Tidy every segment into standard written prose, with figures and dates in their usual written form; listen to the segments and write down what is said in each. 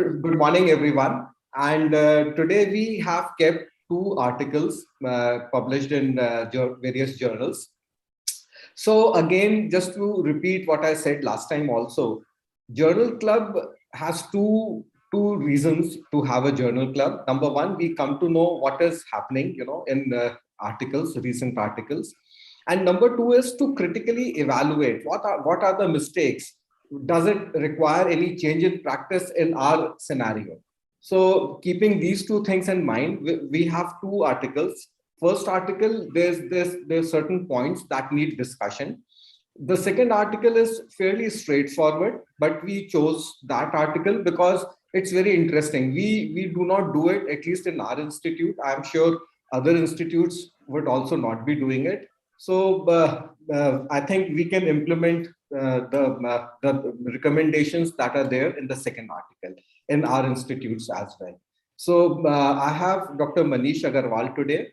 Good morning, everyone. And today we have kept two articles published in various journals. So again, just to repeat what I said last time also, Journal Club has two reasons to have a journal club. Number one, we come to know what is happening, in articles, recent articles. And number two is to critically evaluate what are the mistakes. Does it require any change in practice in our scenario? So keeping these two things in mind, we have two articles. First article, there's certain points that need discussion. The second article is fairly straightforward, but we chose that article because it's very interesting. We do not do it, at least in our institute. I'm sure other institutes would also not be doing it. So I think we can implement the recommendations that are there in the second article in our institutes as well. So I have Dr. Manish Agarwal today.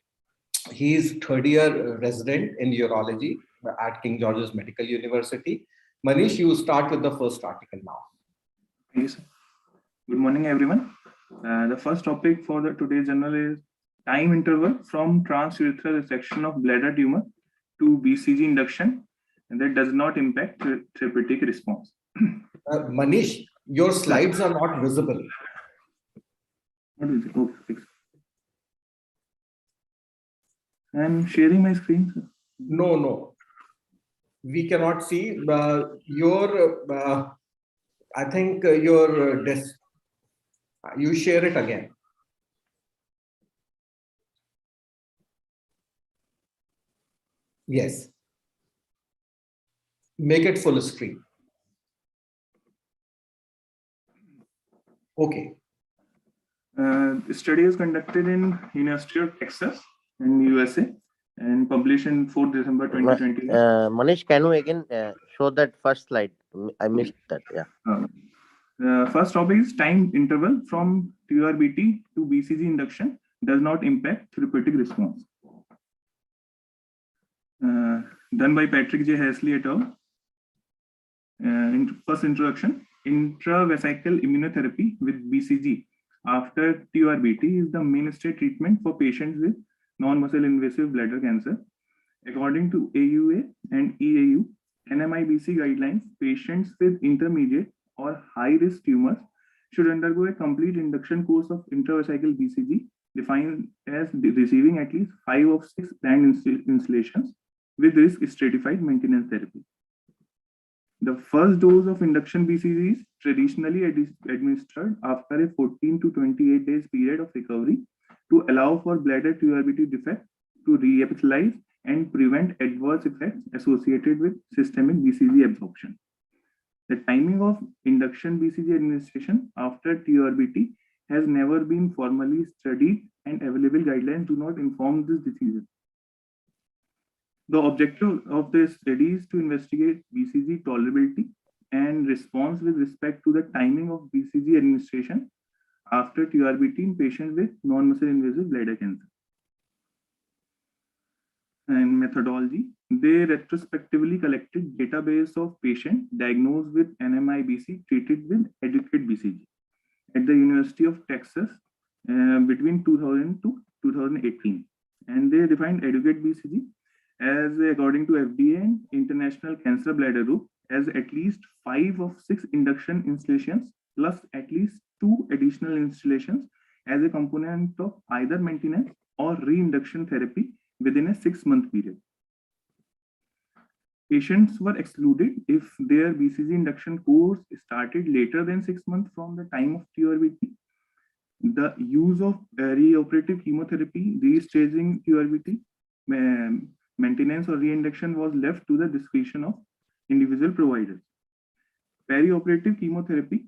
He is third year resident in urology at King George's Medical University. Manish, you start with the first article now. Thank you, sir. Good morning, everyone. The first topic for the today's journal is time interval from transurethral resection of bladder tumor to BCG induction, and that does not impact therapeutic response. Manish, your slides are not visible. What is it? Oh, fix. I'm sharing my screen, sir. No. We cannot see your. I think your desk. You share it again. Yes. Make it full screen. Okay. The study is conducted in University of Texas in USA and published in 4th December 2020. Manish, can you again show that first slide? I missed that. Yeah. First topic is time interval from TURBT to BCG induction does not impact therapeutic response. Done by Patrick J. Hasley et al. First introduction, intravesical immunotherapy with BCG after TURBT is the mainstay treatment for patients with non-muscle invasive bladder cancer. According to AUA and EAU, NMIBC guidelines, patients with intermediate or high-risk tumors should undergo a complete induction course of intravesical BCG, defined as receiving at least 5 of 6 planned installations with risk stratified maintenance therapy. The first dose of induction BCG is traditionally administered after a 14 to 28 days period of recovery to allow for bladder TURBT defect to reepithelize and prevent adverse effects associated with systemic BCG absorption. The timing of induction BCG administration after TURBT has never been formally studied, and available guidelines do not inform this decision. The objective of this study is to investigate BCG tolerability and response with respect to the timing of BCG administration after TURBT in patients with non-muscle invasive bladder cancer. And methodology, they retrospectively collected database of patients diagnosed with NMIBC treated with adequate BCG at the University of Texas between 2000 to 2018. And they defined adequate BCG as, according to FDA and International Cancer Bladder Group, as at least 5 of 6 induction installations plus at least 2 additional installations as a component of either maintenance or reinduction therapy within a 6-month period. Patients were excluded if their BCG induction course started later than 6 months from the time of TURBT. The use of reoperative chemotherapy, restaging TURBT, maintenance or reinduction was left to the discretion of individual providers. Perioperative chemotherapy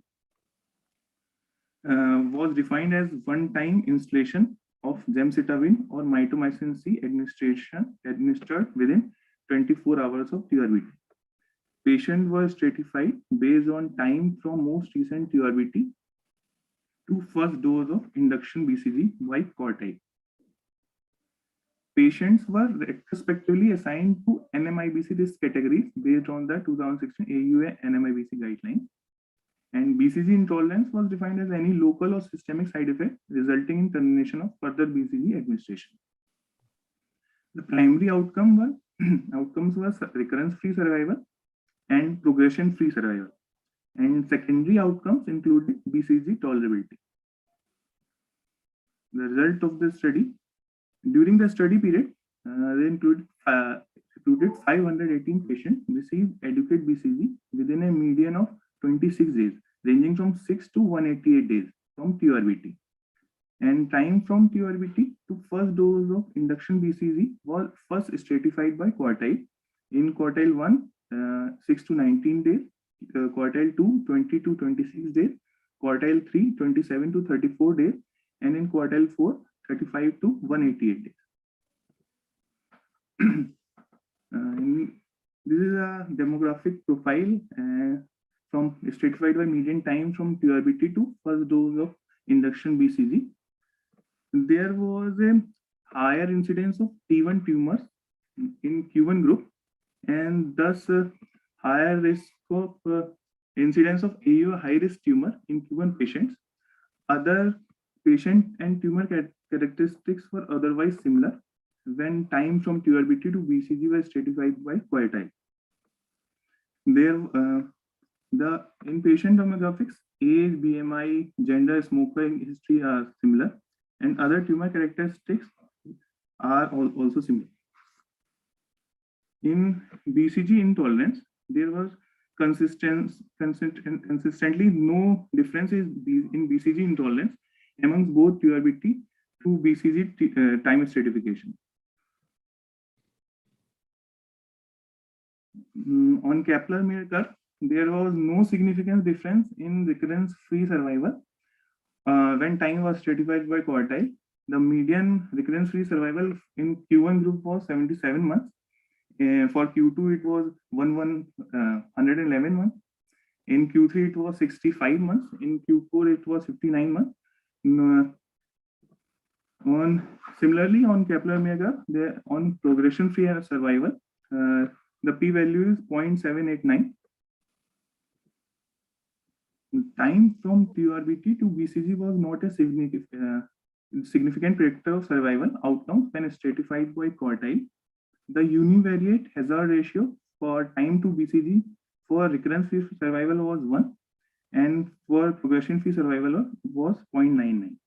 was defined as one-time installation of gemcitabine or mitomycin C administered within 24 hours of TURBT. Patients were stratified based on time from most recent TURBT to first dose of induction BCG by core-type. Patients were retrospectively assigned to NMIBC risk categories based on the 2016 AUA NMIBC guidelines. And BCG intolerance was defined as any local or systemic side effect resulting in termination of further BCG administration. The primary outcomes were recurrence-free survival and progression-free survival. And secondary outcomes included BCG tolerability. The result of the study, during the study period, they included 518 patients received adequate BCG within a median of 26 days, ranging from 6 to 188 days from TURBT. And time from TURBT to first dose of induction BCG was first stratified by quartile. In quartile 1, 6 to 19 days, quartile 2, 20 to 26 days, quartile 3, 27 to 34 days, and in quartile 4, 35 to 188 days. This is a demographic profile from stratified by median time from TURBT to first dose of induction BCG. There was a higher incidence of T1 tumors in Q1 group, and thus higher risk of incidence of AU high-risk tumor in Q1 patients. Other patient and tumor characteristics were otherwise similar when time from TURBT to BCG was stratified by quartile. There, the inpatient demographics, age, BMI, gender, smoking history are similar, and other tumor characteristics are also similar. In BCG intolerance, there was consistently no differences in BCG intolerance amongst both TURBT to BCG time stratification. On Kaplan-Meier curve, there was no significant difference in recurrence-free survival when time was stratified by quartile. The median recurrence-free survival in Q1 group was 77 months. For Q2, it was 111 months. In Q3, it was 65 months. In Q4, it was 59 months. Similarly, on Kaplan-Meier curve, on progression-free survival, the p-value is 0.789. Time from TURBT to BCG was not a significant predictor of survival outcomes when stratified by quartile. The univariate hazard ratio for time to BCG for recurrence-free survival was 1, and for progression-free survival was 0.99.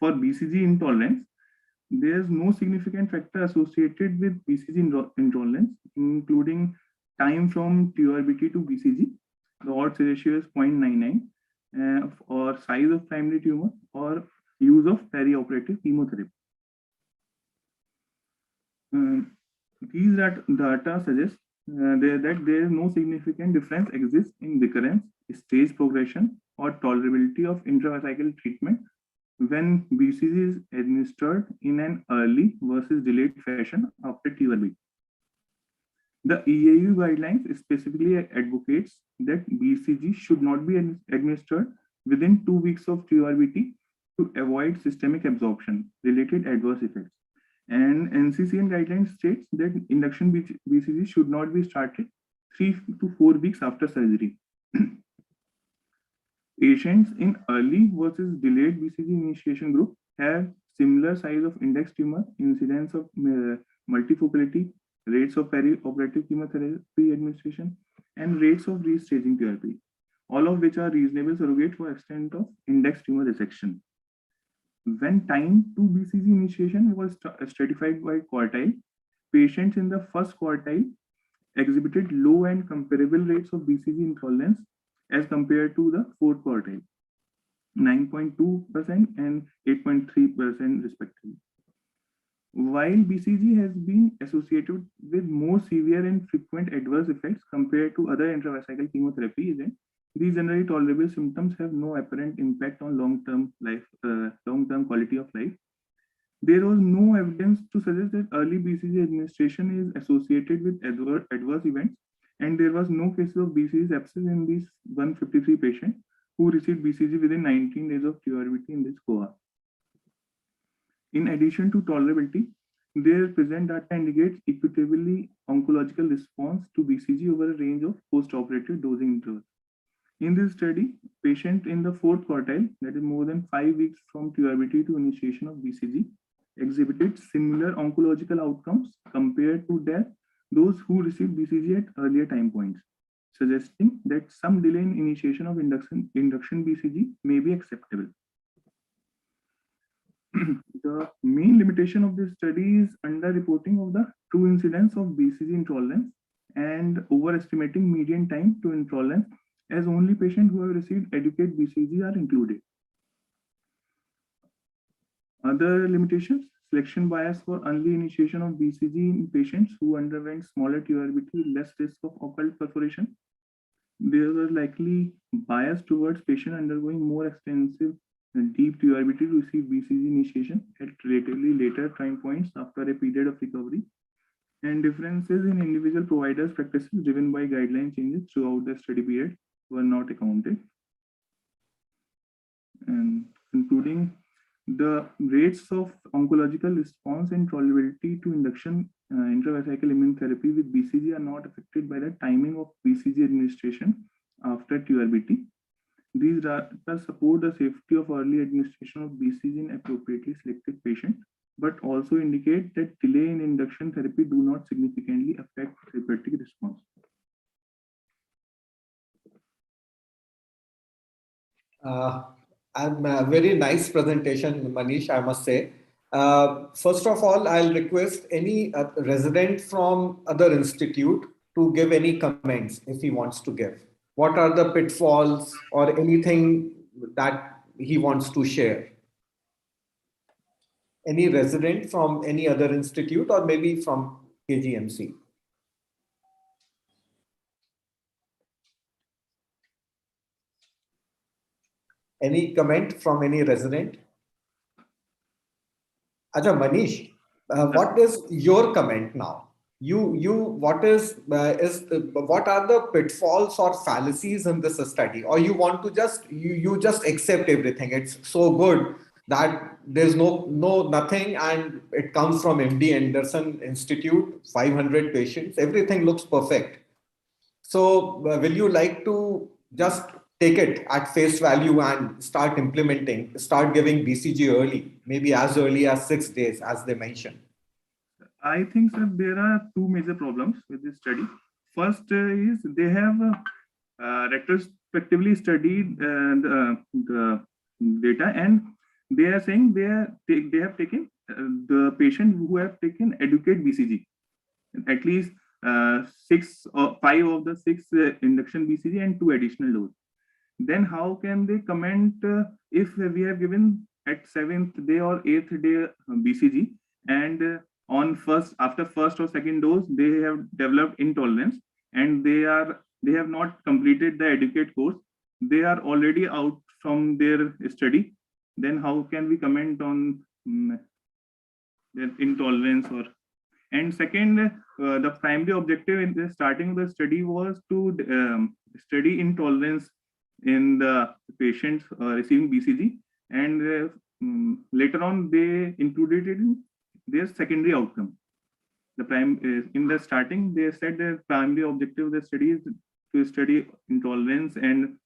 For BCG intolerance, there is no significant factor associated with BCG intolerance, including time from TURBT to BCG. The odds ratio is 0.99, or size of primary tumor, or use of perioperative chemotherapy. These data suggest that there is no significant difference exists in recurrence, stage progression, or tolerability of intravesical treatment when BCG is administered in an early versus delayed fashion after TURBT. The UAU guidelines specifically advocates that BCG should not be administered within 2 weeks of TURBT to avoid systemic absorption related adverse effects. And NCCN guidelines states that induction BCG should not be started 3 to 4 weeks after surgery. Patients in early versus delayed BCG initiation group have similar size of index tumor, incidence of multifocality, rates of perioperative chemotherapy administration, and rates of restaging therapy, all of which are reasonable surrogate for extent of index tumor resection. When time to BCG initiation was stratified by quartile, patients in the first quartile exhibited low and comparable rates of BCG intolerance as compared to the fourth quartile, 9.2% and 8.3% respectively. While BCG has been associated with more severe and frequent adverse effects compared to other intravesical chemotherapy agents, these generally tolerable symptoms have no apparent impact on long-term quality of life. There was no evidence to suggest that early BCG administration is associated with adverse events, and there was no cases of BCG sepsis in these 153 patients who received BCG within 19 days of TURBT in this cohort. In addition to tolerability, Their present data indicates equitably oncological response to BCG over a range of post-operative dosing intervals. In this study, patient in the fourth quartile, that is more than 5 weeks from TURBT to initiation of BCG, exhibited similar oncological outcomes compared to those who received BCG at earlier time points, suggesting that some delay in initiation of induction BCG may be acceptable. The main limitation of this study is underreporting of the true incidence of BCG intolerance and overestimating median time to intolerance, as only patients who have received adequate BCG are included. Other limitations: selection bias for early initiation of BCG in patients who underwent smaller TURBT with less risk of occult perforation. There was likely bias towards patients undergoing more extensive deep TURBT to receive BCG initiation at relatively later time points after a period of recovery, and differences in individual providers' practices driven by guideline changes throughout the study period were not accounted. And concluding, the rates of oncological response and tolerability to induction intravesical immunotherapy with BCG are not affected by the timing of BCG administration after TURBT. These data support the safety of early administration of BCG in appropriately selected patients, but also indicate that delay in induction therapy do not significantly affect therapeutic response. A very nice presentation, Manish, I must say. First of all, I'll request any resident from other institute to give any comments if he wants to give. What are the pitfalls or anything that he wants to share? Any resident from any other institute or maybe from KGMC? Any comment from any resident? Acha, Manish, what is your comment now? What what are the pitfalls or fallacies in this study? Or you want to you just accept everything? It's so good that there's nothing, and it comes from MD Anderson Institute, 500 patients, everything looks perfect. So will you like to just take it at face value and start implementing, start giving BCG early, maybe as early as 6 days, as they mentioned? I think, sir, there are two major problems with this study. First is they have retrospectively studied the data, and they are saying they have taken the patient who have taken adequate BCG, at least 5 of the 6 induction BCG and 2 additional doses. Then how can they comment if we have given at 7th day or 8th day BCG, and after first or second dose they have developed intolerance and they have not completed the adequate course, they are already out from their study? Then how can we comment on their intolerance? And second, the primary objective in the starting of the study was to study intolerance in the patients receiving BCG, and later on they included it in their secondary outcome. In the starting they said the primary objective of the study is to study intolerance and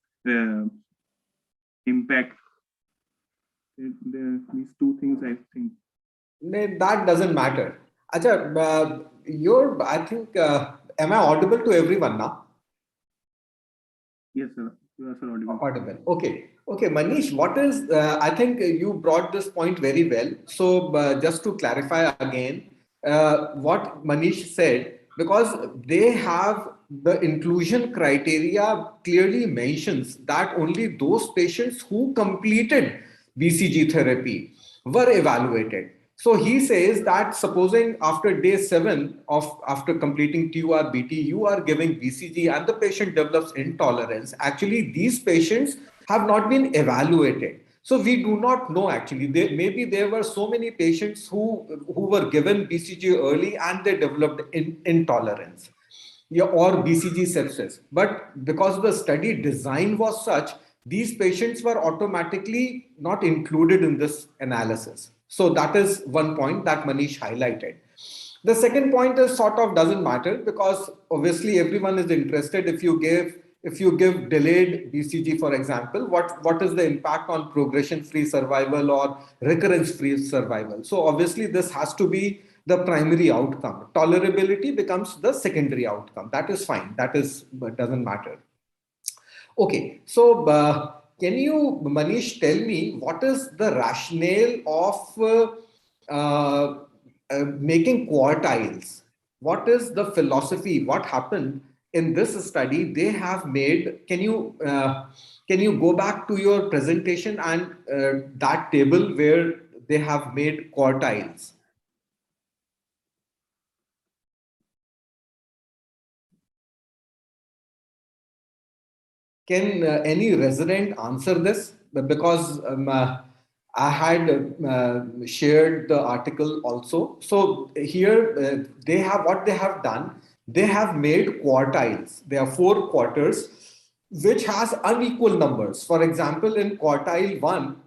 impact. These two things, I think. That doesn't matter. Acha, I think, am I audible to everyone now? Yes, sir. You are, sir, audible. Audible. Okay. Manish, what is, I think you brought this point very well. So just to clarify again, what Manish said, because they have the inclusion criteria clearly mentions that only those patients who completed BCG therapy were evaluated. So he says that supposing after day 7 after completing TURBT, you are giving BCG and the patient develops intolerance. Actually, these patients have not been evaluated. So we do not know actually. Maybe there were so many patients who were given BCG early and they developed intolerance, or BCG sepsis. But because the study design was such, these patients were automatically not included in this analysis. So that is one point that Manish highlighted. The second point is sort of doesn't matter because obviously everyone is interested. If you give delayed BCG, for example, what is the impact on progression-free survival or recurrence-free survival? So obviously this has to be the primary outcome. Tolerability becomes the secondary outcome. That is fine. That is doesn't matter. Okay, so can you, Manish, tell me what is the rationale of making quartiles? What is the philosophy? What happened in this study? They have made. Can you go back to your presentation and that table where they have made quartiles? Can any resident answer this? Because I had shared the article also. So here they have what they have done. They have made quartiles. There are four quarters, which has unequal numbers. For example, in quartile one,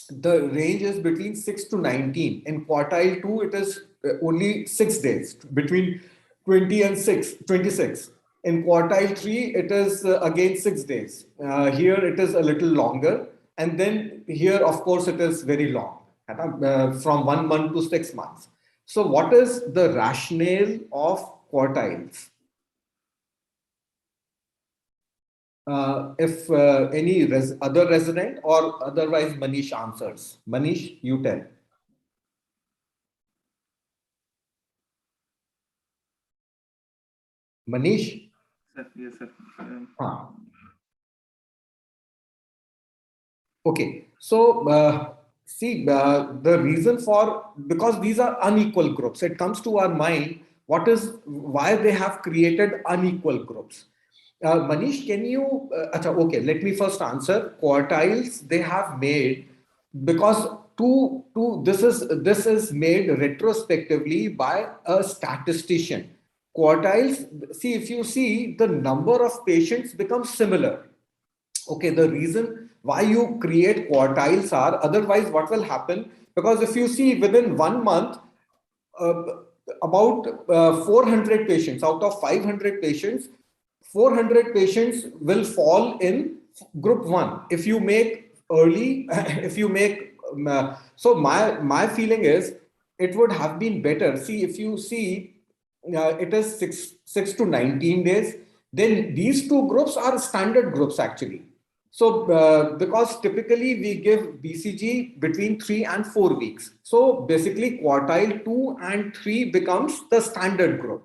the range is between 6 to 19. In quartile 2, it is only 6 days, between 20 and 26. In quartile 3, it is again 6 days. Here it is a little longer. And then here, of course, it is very long, from 1 month to 6 months. So what is the rationale of quartiles? If any other resident or otherwise Manish answers. Manish, you tell. Manish? Sir, yes, sir. Huh. Okay. So, see, the reason for, because these are unequal groups, it comes to our mind, why they have created unequal groups. Manish, can you, okay, let me first answer. Quartiles they have made because this is made retrospectively by a statistician. Quartiles, see, if you see, the number of patients becomes similar. Okay, the reason why you create quartiles are, otherwise what will happen, because if you see within 1 month, uh, about 400 patients out of 500 patients, 400 patients will fall in group 1 if you make early. If you make so my feeling is it would have been better. See, if you see, it is 6 to 19 days, then these two groups are standard groups actually. So, because typically we give BCG between 3 and 4 weeks. So basically quartile 2 and 3 becomes the standard group.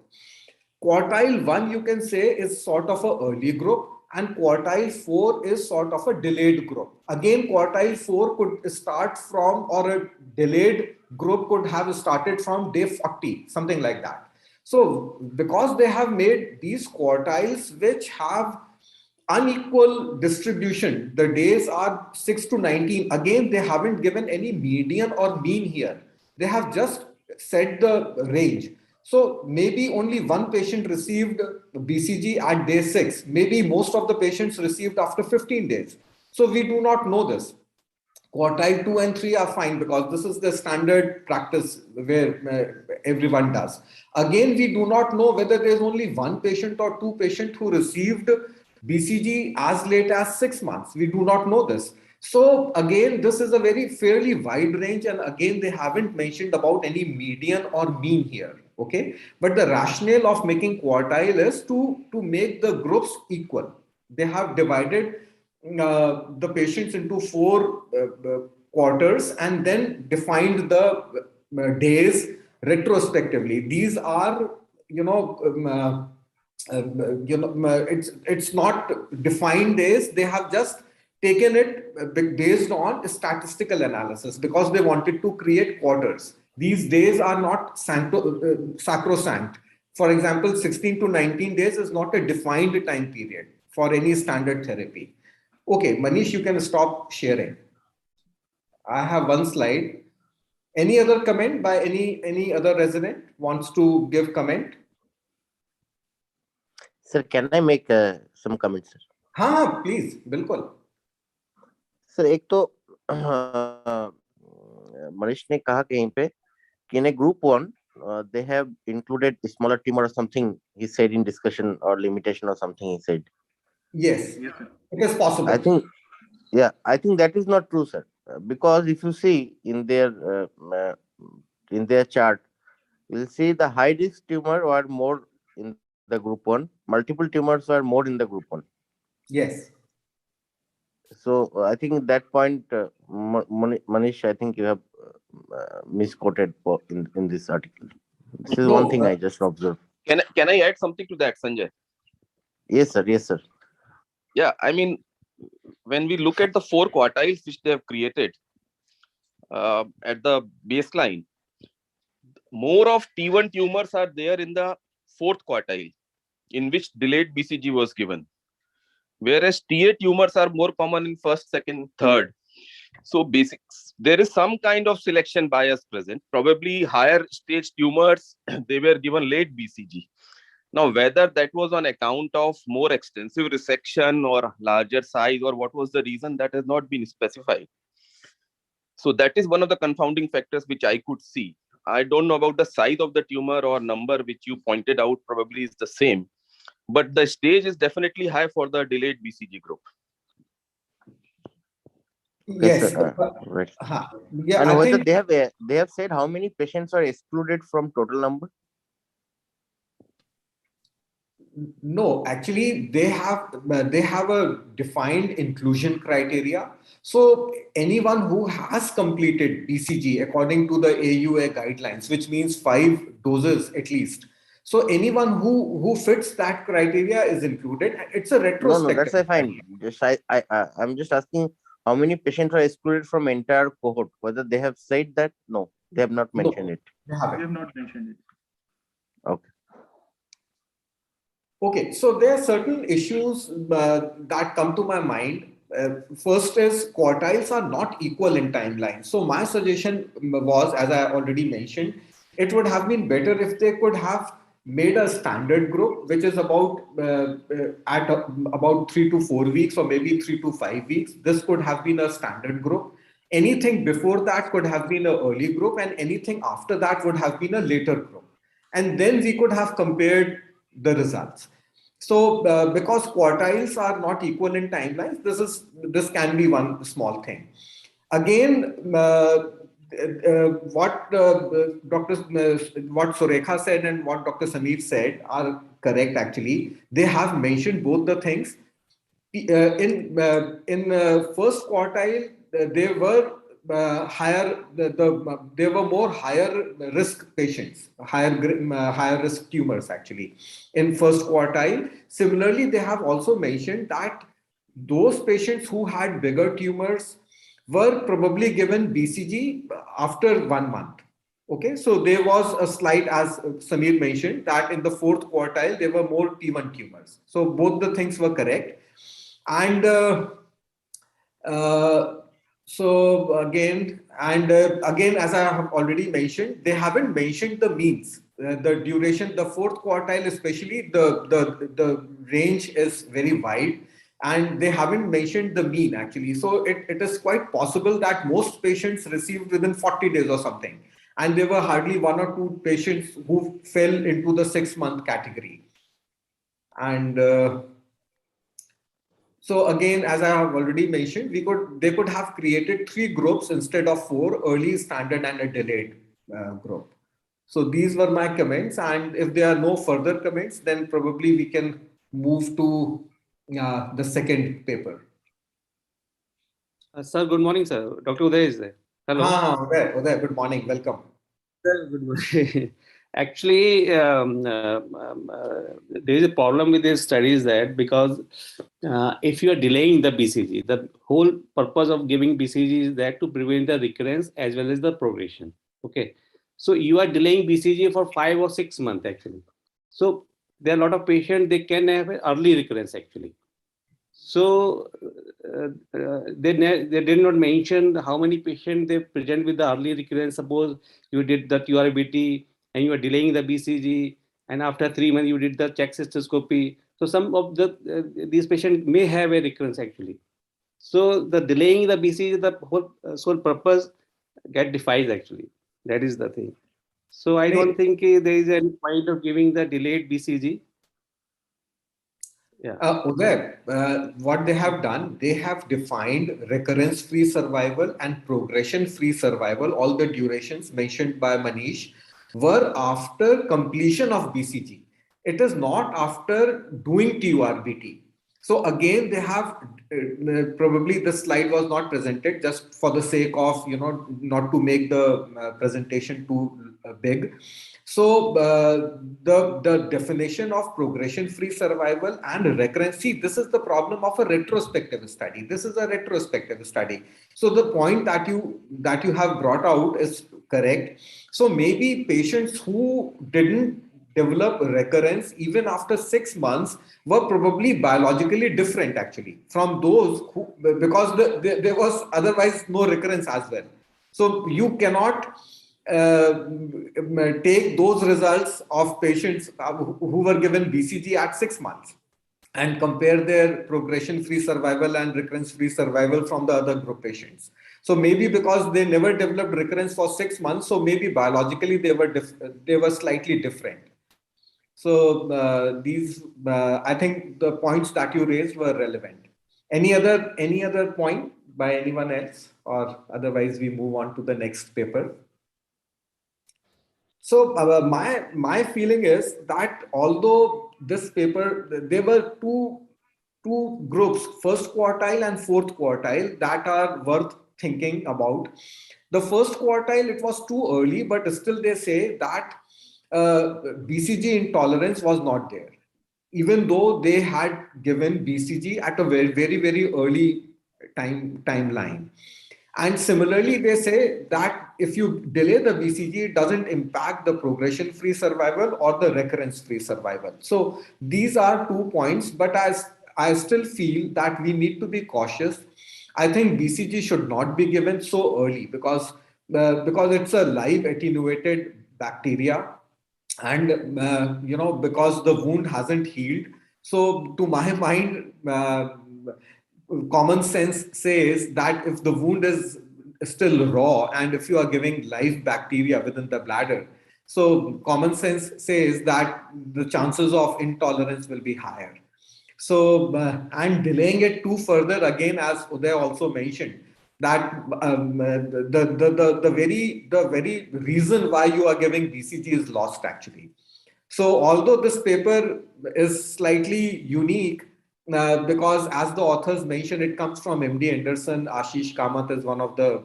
Quartile 1, you can say, is sort of a early group, and quartile 4 is sort of a delayed group. Again, quartile 4 could start from, or a delayed group could have started from day 40, something like that. So because they have made these quartiles which have unequal distribution, the days are 6 to 19. Again, they haven't given any median or mean here. They have just set the range. So maybe only one patient received BCG at day 6. Maybe most of the patients received after 15 days. So we do not know this. Quartile 2 and 3 are fine because this is the standard practice where everyone does. Again, we do not know whether there's only one patient or two patients who received BCG as late as 6 months. We do not know this. So again, this is a very fairly wide range, and again, they haven't mentioned about any median or mean here. Okay, but the rationale of making quartile is to make the groups equal. They have divided the patients into four quarters and then defined the days retrospectively. These are, it's not defined days. They have just taken it based on statistical analysis because they wanted to create quarters. These days are not sacrosanct. For example, 16 to 19 days is not a defined time period for any standard therapy. Okay, Manish, you can stop sharing. I have one slide. Any other comment by any other resident wants to give comment? Sir, can I make some comments, sir? हाँ, please, बिल्कुल. Sir, एक तो मनीष ने कहा कहीं पे कि in a group 1 they have included smaller tumor or something he said in discussion or limitation or something he said. Yes, Yes, sir. it is I possible. think I think that is not true, sir. Because if you see in their chart, you'll see the high risk tumor were more in the group 1. Multiple tumors were more in the group 1. Yes. So I think that point, Manish, I think you have misquoted in this article. This is one No, thing I just observed. Can I add something to that, Sanjay? Yes, sir. Yes, sir. Yeah, I mean, when we look at the four quartiles which they have created at the baseline, more of T1 tumors are there in the fourth quartile, in which delayed BCG was given, whereas TA tumors are more common in first, second, third. So basics, there is some kind of selection bias present. Probably higher stage tumors, they were given late BCG. Now, whether that was on account of more extensive resection or larger size, or what was the reason, that has not been specified. So that is one of the confounding factors which I could see. I don't know about the size of the tumor or number which you pointed out, probably is the same, but the stage is definitely high for the delayed BCG group. Okay, sir. Yes. Right. Yeah, And I whether think they have said how many patients are excluded from total number? no, actually they have a defined inclusion criteria. So anyone who has completed BCG according to the AUA guidelines, which means 5 doses at least. So anyone who fits that criteria is included. It's a No, that's retrospective I fine. study. Just I'm just asking how many patients are excluded from entire cohort. Whether they have said that? No, they have not mentioned No, it. they We haven't. have not mentioned it. Okay. Okay, so there are certain issues that come to my mind. First is quartiles are not equal in timeline. So my suggestion was, as I already mentioned, it would have been better if they could have made a standard group, which is about 3 to 4 weeks or maybe 3 to 5 weeks. This could have been a standard group. Anything before that could have been an early group, and anything after that would have been a later group. And then we could have compared the results. So, because quartiles are not equal in timelines, this can be one small thing. Again, what what Surekha said and what Dr. Sameer said are correct. Actually, they have mentioned both the things. In first quartile, they were higher. They were more higher risk patients, higher risk tumors actually in first quartile. Similarly, they have also mentioned that those patients who had bigger tumors were probably given BCG after 1 month. Okay, so there was a slide, as Sameer mentioned, that in the fourth quartile there were more T1 tumors. So both the things were correct. And uh, again, as I have already mentioned, they haven't mentioned the means, the duration, the fourth quartile, especially the range is very wide, and they haven't mentioned the mean actually. So it is quite possible that most patients received within 40 days or something, and there were hardly 1 or 2 patients who fell into the 6 month category. And so again, as I have already mentioned, they could have created 3 groups instead of 4: early, standard, and a delayed group. So these were my comments, and if there are no further comments, then probably we can move to the second paper. Sir, good morning, sir. Dr. Uday is there. Hello. Uday, good morning, welcome. Sir, good morning. Actually, there is a problem with these studies that because if you are delaying the BCG, the whole purpose of giving BCG is that to prevent the recurrence as well as the progression. Okay. So you are delaying BCG for 5 or 6 months actually. So there are a lot of patients, they can have an early recurrence actually. So they did not mention how many patients they present with the early recurrence. Suppose you did the TURBT and you are delaying the BCG, and after 3 months you did the check cystoscopy. So some of these patients may have a recurrence actually. So the delaying the BCG, the whole sole purpose get defied actually. That is the thing. So I don't They- think there is any point of giving the delayed BCG. Yeah. Uday, what they have done, they have defined recurrence-free survival and progression-free survival. All the durations mentioned by Manish were after completion of BCG. It is not after doing TURBT. So again, they have probably the slide was not presented just for the sake of not to make the presentation too big. So the definition of progression-free survival and recurrence. See, this is the problem of a retrospective study. This is a retrospective study. So the point that you have brought out is correct. So maybe patients who didn't develop recurrence even after 6 months were probably biologically different actually from those who, because there was otherwise no recurrence as well. So you cannot take those results of patients who were given BCG at 6 months and compare their progression-free survival and recurrence-free survival from the other group patients. So maybe because they never developed recurrence for 6 months, so maybe biologically they were slightly different. So I think the points that you raised were relevant. Any other point by anyone else, or otherwise we move on to the next paper. So my feeling is that although this paper, there were two groups, first quartile and fourth quartile, that are worth thinking about. The first quartile, it was too early, but still they say that BCG intolerance was not there, even though they had given BCG at a very very very early timeline. And similarly, they say that if you delay the BCG, it doesn't impact the progression free survival or the recurrence free survival. So these are 2 points, but as I still feel that we need to be cautious. I think BCG should not be given so early because it's a live attenuated bacteria, and because the wound hasn't healed. So to my mind, common sense says that if the wound is still raw and if you are giving live bacteria within the bladder, so common sense says that the chances of intolerance will be higher. So and delaying it too further, again, as Uday also mentioned, that the very reason why you are giving BCG is lost actually. So although this paper is slightly unique, because as the authors mentioned, it comes from MD Anderson. Ashish Kamath is one of the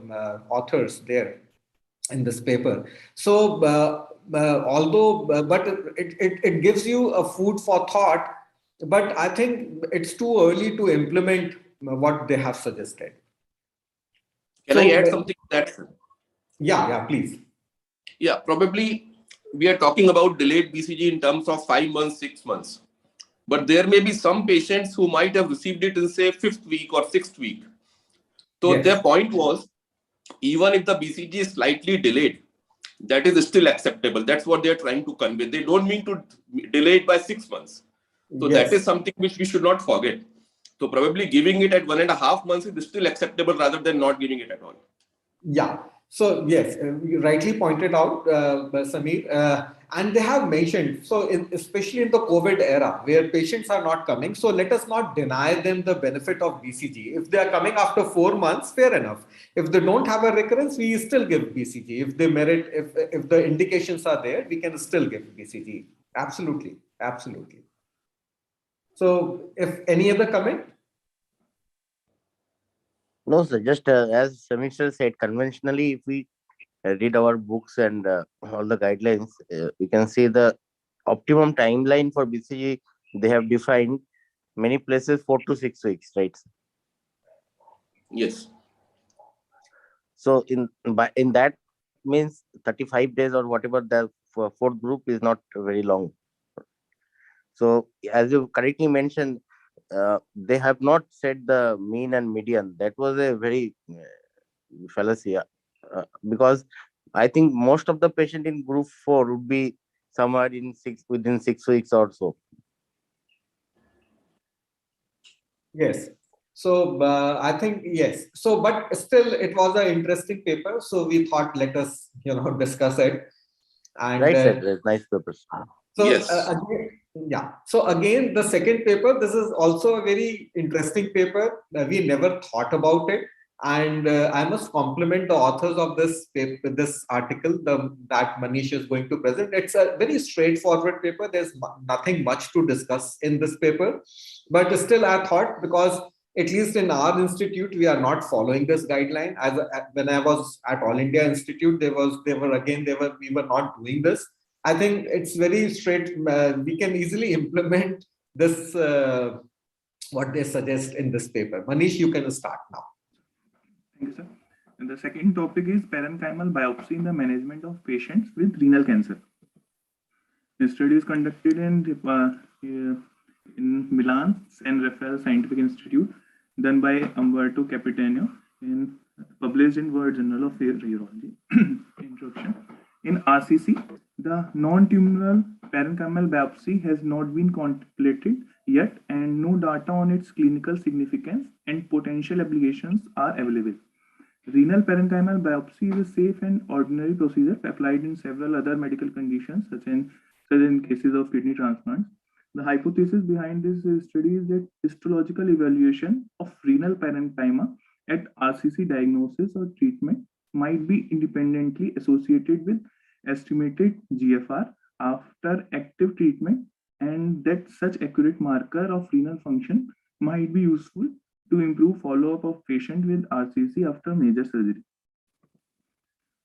authors there in this paper. So but it gives you a food for thought, but I think it's too early to implement what they have suggested. Can I So add something to that? yeah, please. Yeah, probably we are talking about delayed BCG in terms of 5 months, 6 months. But there may be some patients who might have received it in, say, fifth week or sixth week. So Yes. their point was, even if the BCG is slightly delayed, that is still acceptable. That's what they're trying to convey. They don't mean to delay it by 6 months. So that is Yes. something which we should not forget. So probably giving it at 1.5 months is still acceptable rather than not giving it at all. Yeah. So yes, you rightly pointed out, Sameer, and they have mentioned, so especially in the COVID era where patients are not coming, so let us not deny them the benefit of BCG. If they are coming after 4 months, fair enough. If they don't have a recurrence, we still give BCG. If they merit, if the indications are there, we can still give BCG. Absolutely, absolutely. So, if any other comment? No, sir. Just as Samir sir said, conventionally, if we read our books and all the guidelines, we can see the optimum timeline for BCG. They have defined many places 4 to 6 weeks, right? Yes. So in that means 35 days or whatever, the fourth group is not very long. So as you correctly mentioned, they have not said the mean and median. That was a very fallacy, because I think most of the patient in group 4 would be somewhere within 6 weeks or so. Yes. So I think yes. So, but still, it was an interesting paper. So we thought, let us discuss it. And Right, sir. Right. Nice papers. so Yes. again, yeah. So again, the second paper. This is also a very interesting paper. We never thought about it, and I must compliment the authors of this paper, this article, that Manish is going to present. It's a very straightforward paper. There's nothing much to discuss in this paper, but still, I thought, because at least in our institute, we are not following this guideline. When I was at All India Institute, we were not doing this. I think it's very straight. We can easily implement this, what they suggest in this paper. Manish, you can start now. Thank you, sir. And the second topic is parenchymal biopsy in the management of patients with renal cancer. The study is conducted in Milan San Raffaele Scientific Institute, done by Umberto Capitano, and published in World Journal of Urology. Introduction. In RCC, the non-tumoral parenchymal biopsy has not been contemplated yet, and no data on its clinical significance and potential applications are available. Renal parenchymal biopsy is a safe and ordinary procedure applied in several other medical conditions, such in cases of kidney transplants. The hypothesis behind this study is that histological evaluation of renal parenchyma at RCC diagnosis or treatment might be independently associated with estimated GFR after active treatment, and that such accurate marker of renal function might be useful to improve follow-up of patient with RCC after major surgery.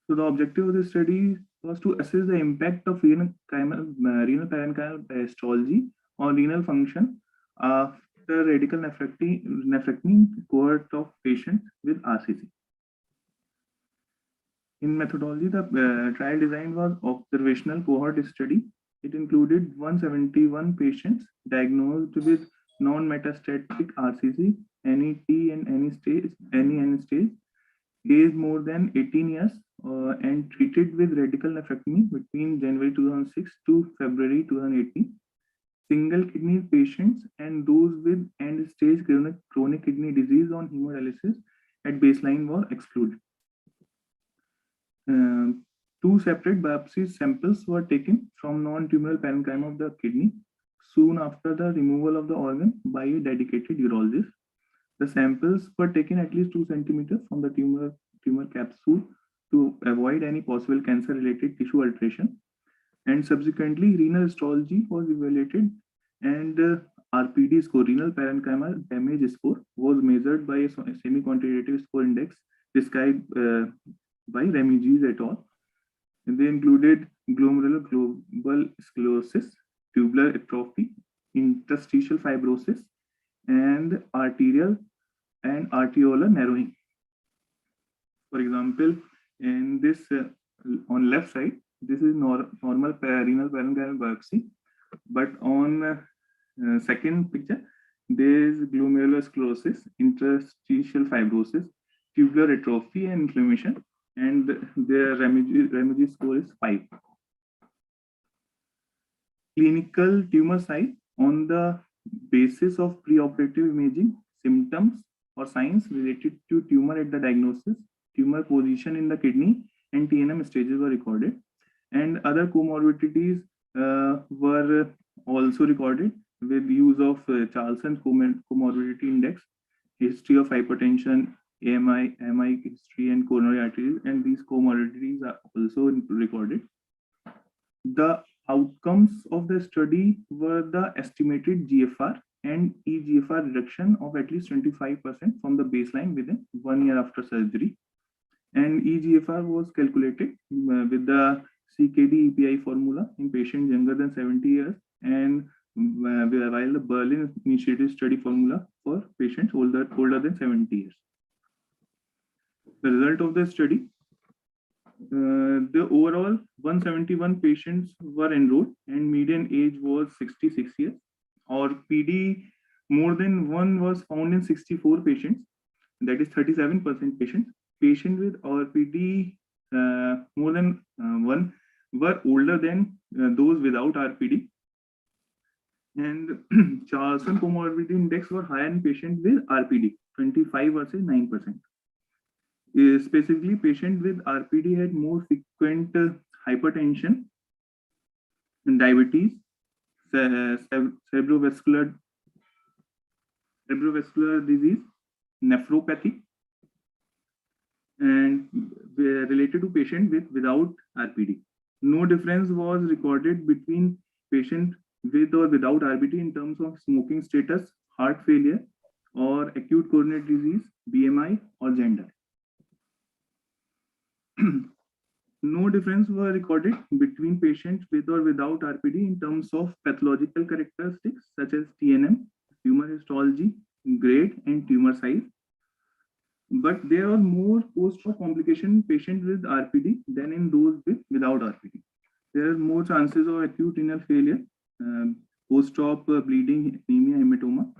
So the objective of this study was to assess the impact of renal parenchymal histology on renal function after radical nephrectomy cohort of patients with RCC. In methodology, the trial design was observational cohort study. It included 171 patients diagnosed with non-metastatic RCC, any T and any N stage, aged more than 18 years, and treated with radical nephrectomy between January 2006 to February 2018. Single kidney patients and those with end-stage chronic kidney disease on hemodialysis at baseline were excluded. Two separate biopsy samples were taken from non-tumoral parenchyma of the kidney soon after the removal of the organ by a dedicated urologist. The samples were taken at least 2 centimeters from the tumor capsule to avoid any possible cancer-related tissue alteration. And subsequently, renal histology was evaluated, and RPD score, renal parenchymal damage score, was measured by a semi-quantitative score index described by Remigis et al. And they included glomerular global sclerosis, tubular atrophy, interstitial fibrosis, and arterial and arteriolar narrowing. For example, in this on left side, this is normal renal parenchymal biopsy, but on second picture, there is glomerular sclerosis, interstitial fibrosis, tubular atrophy, and inflammation, and the Remigis score is 5. Clinical tumor size on the basis of preoperative imaging, symptoms or signs related to tumor at the diagnosis, tumor position in the kidney, and TNM stages were recorded. And other comorbidities were also recorded with use of Charlson comorbidity index, history of hypertension, AMI history, and coronary arteries, and these comorbidities are also recorded. The outcomes of the study were the estimated GFR and eGFR reduction of at least 25% from the baseline within 1 year after surgery. And eGFR was calculated with the CKD EPI formula in patients younger than 70 years, and while the Berlin Initiative study formula for patients older than 70 years. The result of the study, the overall 171 patients were enrolled and median age was 66 years. Or PD more than one was found in 64 patients, that is 37% patients. Patients with RPD more than one were older than those without RPD. And Charlson comorbidity index were higher in patients with RPD, 25 versus 9%. Specifically, patients with RPD had more frequent hypertension, diabetes, cerebrovascular disease, nephropathy, and related to patient without RPD. No difference was recorded between patient with or without RPD in terms of smoking status, heart failure, or acute coronary disease, BMI, or gender. No difference were recorded between patients with or without RPD in terms of pathological characteristics such as TNM, tumor histology, grade, and tumor size. But there are more post-op complication in patients with RPD than in those without RPD. There are more chances of acute renal failure, post-op bleeding, anemia, hematoma.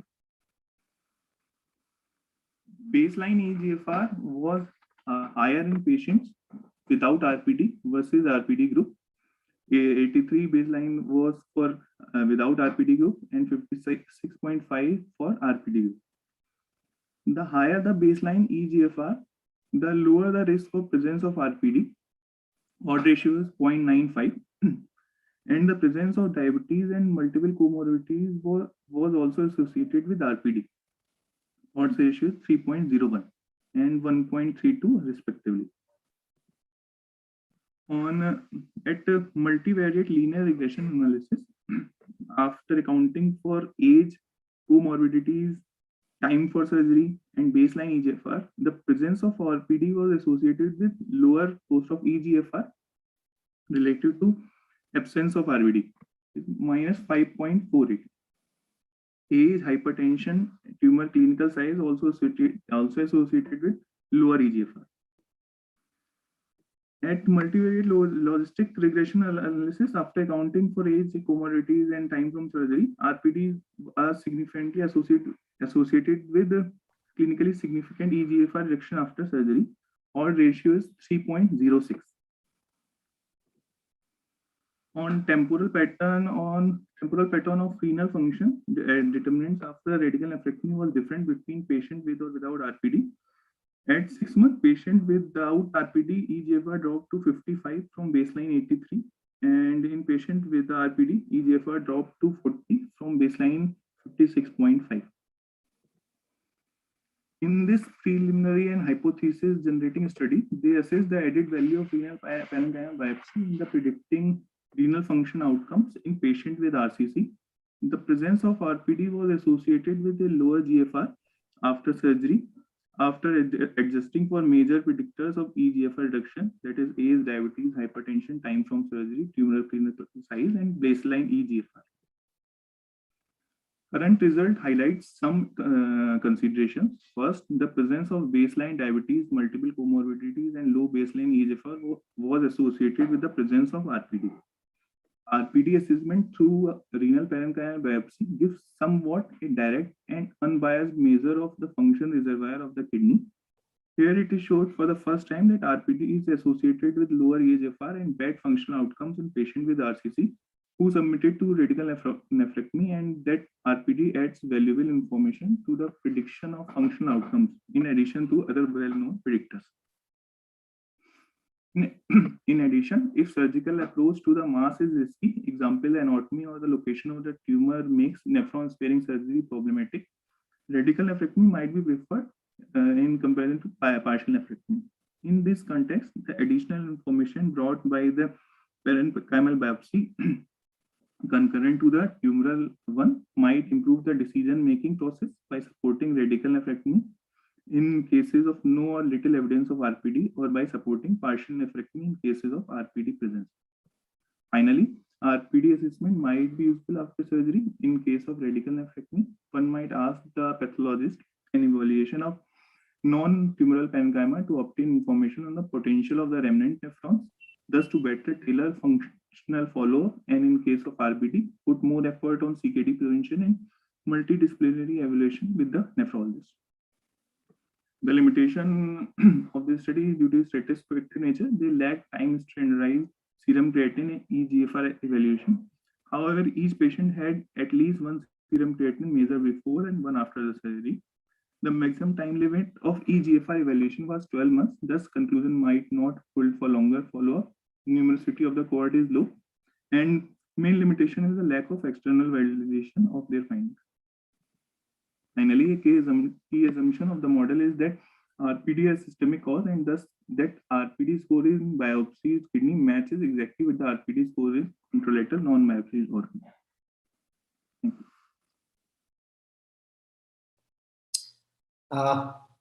Baseline eGFR was higher in patients without RPD versus RPD group. 83 baseline was for without RPD group and 56.5 for RPD group. The higher the baseline eGFR, the lower the risk of presence of RPD. Odd ratio is 0.95. And the presence of diabetes and multiple comorbidities was also associated with RPD. Odds ratio is 3.01 and 1.32 respectively. At multivariate linear regression analysis, after accounting for age, comorbidities, time for surgery, and baseline eGFR, the presence of RPD was associated with lower post-op eGFR related to absence of RPD, minus 5.48. Age, hypertension, tumor clinical size also associated with lower eGFR. At multivariate logistic regression analysis, after accounting for age, comorbidities, and time from surgery, RPDs are significantly associated with clinically significant eGFR reduction after surgery. Odd ratio is 3.06. On temporal pattern of renal function, the determinants after radical nephrectomy was different between patients with or without RPD. At 6 months, patient without RPD, eGFR dropped to 55 from baseline 83, and in patient with RPD, eGFR dropped to 40 from baseline 56.5. In this preliminary and hypothesis generating study, they assessed the added value of renal parenchymal biopsy in the predicting renal function outcomes in patients with RCC. The presence of RPD was associated with a lower GFR after surgery, after adjusting for major predictors of eGFR reduction, that is age, diabetes, hypertension, time from surgery, tumor clinical size, and baseline eGFR. Current result highlights some considerations. First, the presence of baseline diabetes, multiple comorbidities, and low baseline eGFR was associated with the presence of RPD. RPD assessment through renal parenchymal biopsy gives somewhat a direct and unbiased measure of the function reservoir of the kidney. Here it is showed for the first time that RPD is associated with lower eGFR and bad functional outcomes in patients with RCC who submitted to radical nephrectomy, and that RPD adds valuable information to the prediction of functional outcomes in addition to other well-known predictors. In addition, if surgical approach to the mass is risky, example anatomy or the location of the tumor makes nephron sparing surgery problematic, radical nephrectomy might be preferred in comparison to partial nephrectomy. In this context, the additional information brought by the parenchymal biopsy concurrent to the tumoral one might improve the decision-making process by supporting radical nephrectomy in cases of no or little evidence of RPD, or by supporting partial nephrectomy in cases of RPD presence. Finally, RPD assessment might be useful after surgery in case of radical nephrectomy. One might ask the pathologist an evaluation of non-tumoral parenchyma to obtain information on the potential of the remnant nephrons, thus to better tailor functional follow-up, and in case of RPD, put more effort on CKD prevention and multidisciplinary evaluation with the nephrologist. The limitation of this study is due to its retrospective nature. They lack time standardized serum creatinine and eGFR evaluation. However, each patient had at least one serum creatinine measure before and one after the surgery. The maximum time limit of eGFR evaluation was 12 months, thus conclusion might not hold for longer follow-up. Numerosity of the cohort is low, and main limitation is the lack of external validation of their findings. Finally, a key assumption of the model is that RPD has systemic cause, and thus that RPD score in biopsy kidney matches exactly with the RPD score in intralateral non-biopsy organ. Thank you.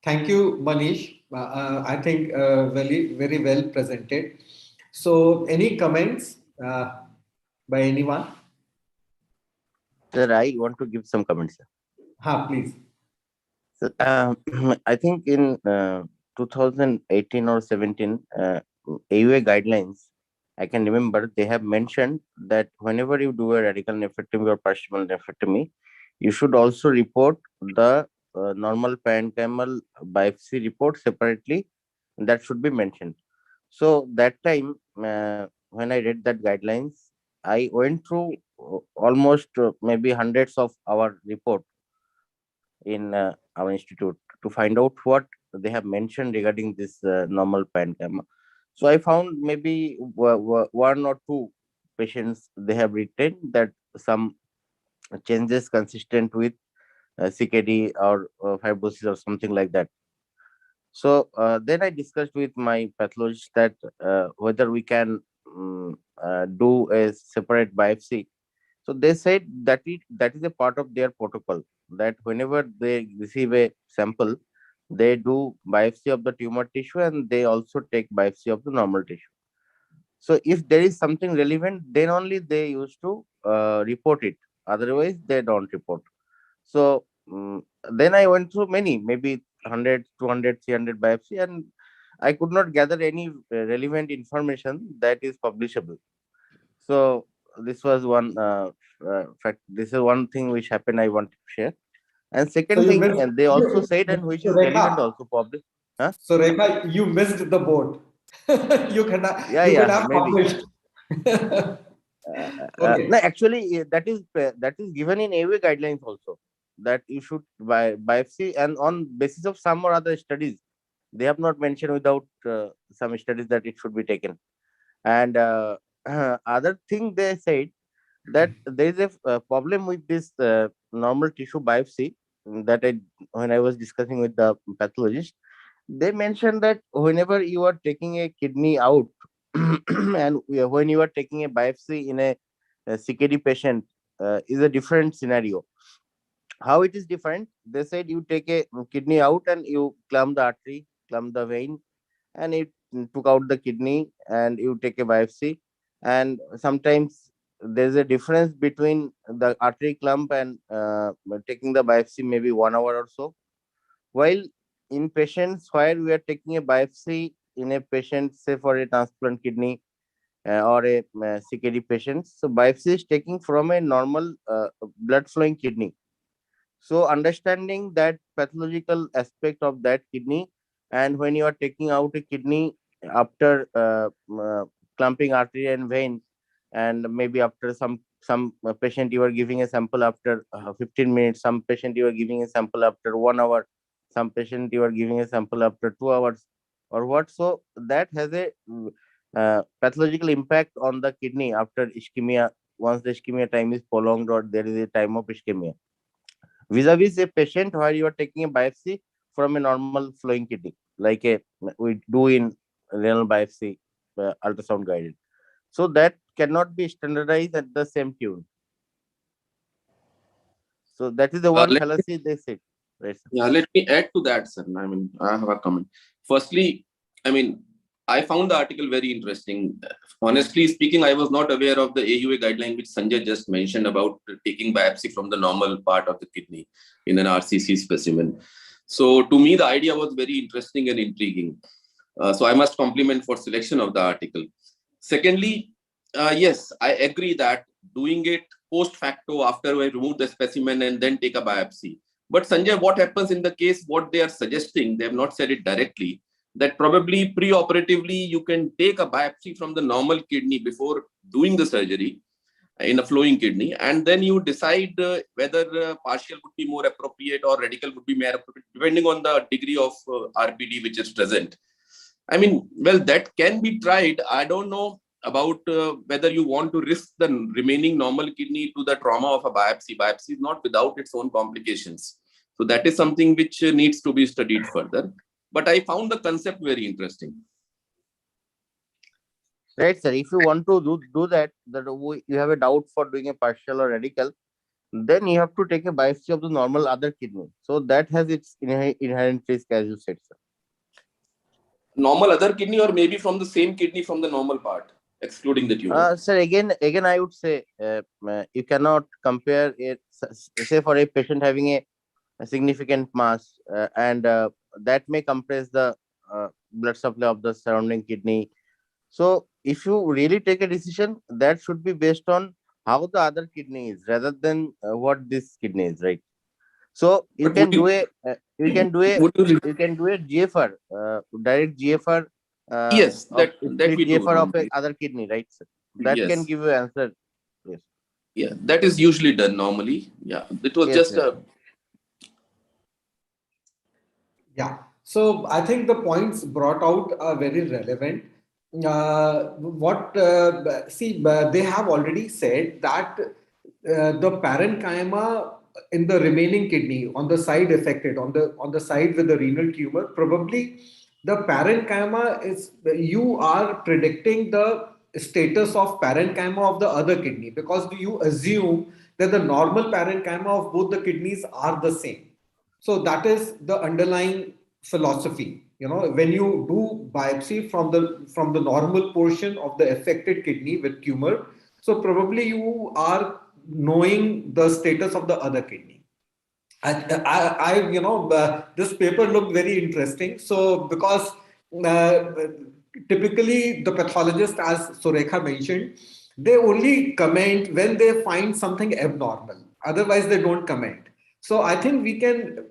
Thank you, Manish. I think very well presented. So, any comments by anyone? Sir, I want to give some comments. Please. So, I think in 2018 or 17, AUA guidelines, I can remember they have mentioned that whenever you do a radical nephrectomy or partial nephrectomy, you should also report the normal parenchymal biopsy report separately. That should be mentioned. So that time, when I read that guidelines, I went through almost maybe hundreds of our report in our institute to find out what they have mentioned regarding this normal parenchyma. So I found maybe one or two patients they have written that some changes consistent with CKD or fibrosis or something like that. So then I discussed with my pathologist that whether we can do a separate biopsy. So they said that is a part of their protocol, that whenever they receive a sample, they do biopsy of the tumor tissue and they also take biopsy of the normal tissue. So if there is something relevant, then only they used to report it. Otherwise, they don't report. So then I went through many, maybe 100, 200, 300 biopsy, and I could not gather any relevant information that is publishable. So this was one fact. This is one thing which happened. I wanted to share. And So second you thing, missed. and they also said, and which So is relevant Rekha, also public. Huh? so Rekha, you missed the boat. Yeah, You could yeah, have maybe. published. No, Okay. actually, that is given in AWA guidelines also, that you should biopsy and on basis of some or other studies. They have not mentioned without some studies that it should be taken. And other thing they said that there is a problem with this normal tissue biopsy, that when I was discussing with the pathologist, they mentioned that whenever you are taking a kidney out and when you are taking a biopsy in a CKD patient, is a different scenario. How it is different? They said you take a kidney out and you clamp the artery, clamp the vein, and it took out the kidney and you take a biopsy. And sometimes there's a difference between the artery clump and taking the biopsy, maybe 1 hour or so. While in patients where we are taking a biopsy in a patient, say for a transplant kidney or a CKD patient, so biopsy is taking from a normal blood flowing kidney. So understanding that pathological aspect of that kidney, and when you are taking out a kidney after clumping artery and vein, and maybe after some patient you are giving a sample after 15 minutes, some patient you are giving a sample after 1 hour, some patient you are giving a sample after 2 hours, or what. So that has a pathological impact on the kidney after ischemia, once the ischemia time is prolonged or there is a time of ischemia, vis-a-vis a patient where you are taking a biopsy from a normal flowing kidney, like a we do in renal biopsy, ultrasound guided. So that cannot be standardized at the same tune. So that is the one Let me, fallacy they said, right, sir? yeah, let me add to that, sir. I mean, I have a comment. Firstly, I mean, I found the article very interesting. Honestly speaking, I was not aware of the AUA guideline which Sanjay just mentioned about taking biopsy from the normal part of the kidney in an RCC specimen. So to me, the idea was very interesting and intriguing. So I must compliment for selection of the article. Secondly, yes, I agree that doing it post facto after I remove the specimen and then take a biopsy. But Sanjay, what happens in the case, what they are suggesting, they have not said it directly, that probably pre-operatively you can take a biopsy from the normal kidney before doing the surgery. in a flowing kidney, and then you decide whether partial would be more appropriate or radical would be more appropriate, depending on the degree of RPD which is present. I mean, well, that can be tried. I don't know about whether you want to risk the remaining normal kidney to the trauma of a biopsy. Biopsy is not without its own complications. So that is something which needs to be studied further. But I found the concept very interesting. Right, sir. If you want to do that, you have a doubt for doing a partial or radical, then you have to take a biopsy of the normal other kidney. So that has its inherent risk, as you said, sir. Normal other kidney, or maybe from the same kidney from the normal part, excluding the tumor. Sir, again, I would say you cannot compare it. Say for a patient having a significant mass, and that may compress the blood supply of the surrounding kidney. So, if you really take a decision, that should be based on how the other kidney is, rather than what this kidney is, right? So you But would can do you, a would you, GFR, direct GFR yes, of that split we do GFR of a normally. other kidney, right, sir? That can Yes. give you answer. Yes, Yeah, that is usually done normally. Yeah, it was yes, just yes. a. Yeah. So I think the points brought out are very relevant. They have already said that the parenchyma in the remaining kidney on the side affected, on the side with the renal tumor, probably the parenchyma is, you are predicting the status of parenchyma of the other kidney, because you assume that the normal parenchyma of both the kidneys are the same. So that is the underlying philosophy. You know, when you do biopsy from the normal portion of the affected kidney with tumor, so probably you are knowing the status of the other kidney. This paper looked very interesting. So because uh, typically the pathologist, as Surekha mentioned, they only comment when they find something abnormal. Otherwise, they don't comment. So I think we can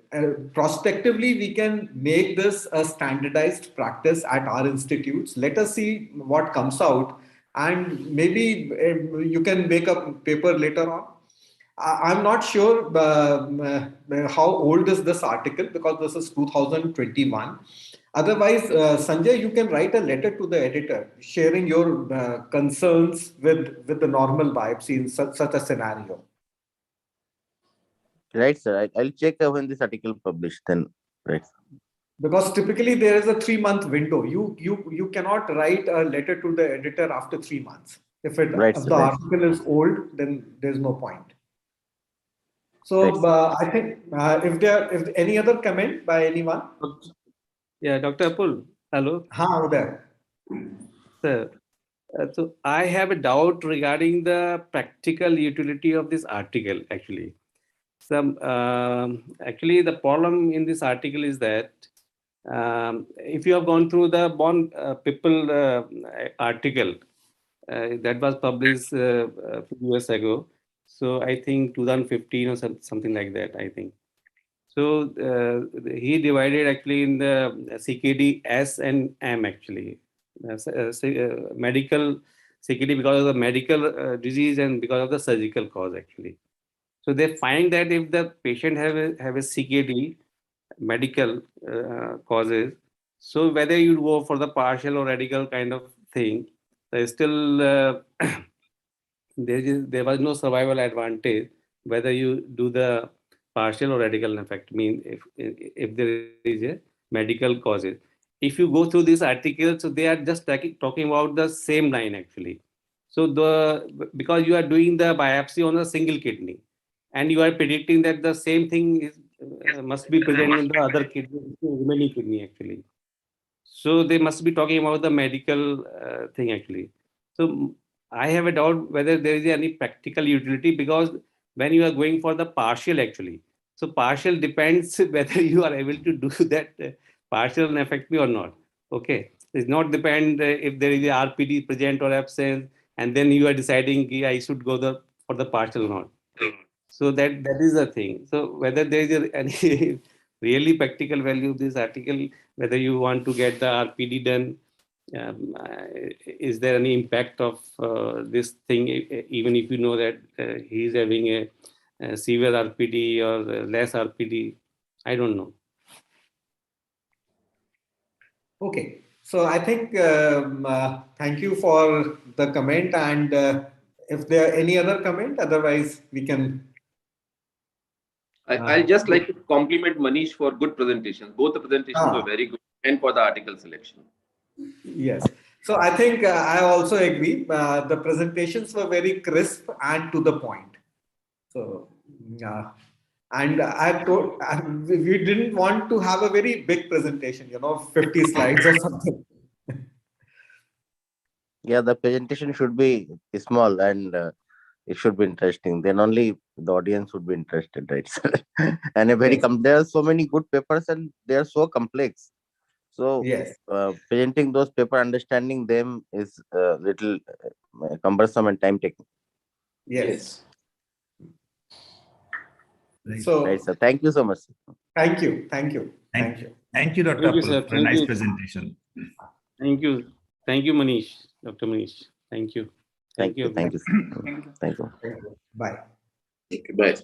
prospectively we can make this a standardized practice at our institutes. Let us see what comes out, and maybe you can make a paper later on. I'm not sure how old is this article, because this is 2021. Otherwise, Sanjay, you can write a letter to the editor sharing your concerns with the normal biopsy in such a scenario. Right, sir. I'll check when this article published. Then, right. Because typically there is a 3 month window. You cannot write a letter to the editor after 3 months. Right, If sir. the Right. article is old, then there's no point. Right, So sir. I think if any other comment by anyone, Yeah, Dr. Apul, hello, Uday. sir. So I have a doubt regarding the practical utility of this article. Actually, the problem in this article is that if you have gone through the Born People article that was published a few years ago, so I think 2015 or something like that, I think. So he divided actually in the CKD S and M actually. Medical CKD because of the medical disease and because of the surgical cause actually. So they find that if the patient have a CKD, medical causes, so whether you go for the partial or radical kind of thing, there is still there was no survival advantage whether you do the partial or radical effect. Mean if there is a medical causes. If you go through this article, so they are just talking about the same line actually. So because you are doing the biopsy on a single kidney, and you are predicting that the same thing is must be present in the other kidney, remaining kidney actually. So they must be talking about the medical thing actually. So I have a doubt whether there is any practical utility, because when you are going for the partial actually, so partial depends whether you are able to do that partial and effectively or not. Okay, it's not depend if there is a RPD present or absent, and then you are deciding I should go for the partial or not. So that is the thing. So whether there is any really practical value of this article, whether you want to get the RPD done is there any impact of this thing, even if you know that he is having a severe RPD or less RPD? I don't know. Okay. So I think thank you for the comment, and if there are any other comment, otherwise we can. I'll just like to compliment Manish for good presentations. Both the presentations were Ah, very good, and for the article selection. yes. So I think I also agree. The presentations were very crisp and to the point. So, and we didn't want to have a very big presentation, 50 slides or something. Yeah, the presentation should be small and it should be interesting. Then only the audience would be interested, right? And a very Yes, there are so many good papers and they are so complex. So yes, presenting those paper, understanding them is a little cumbersome and time taking. yes. Right. Right, So sir. Thank you so much. thank you, thank you, thank Thank, you. thank you, Dr. Thank you, Apul, sir. for a Thank nice you. presentation. Thank you, Manish, Dr. Manish. Thank you. Thank you. everyone. Thank you. Thank you. Thank you. Thank you. Bye. Okay, bye.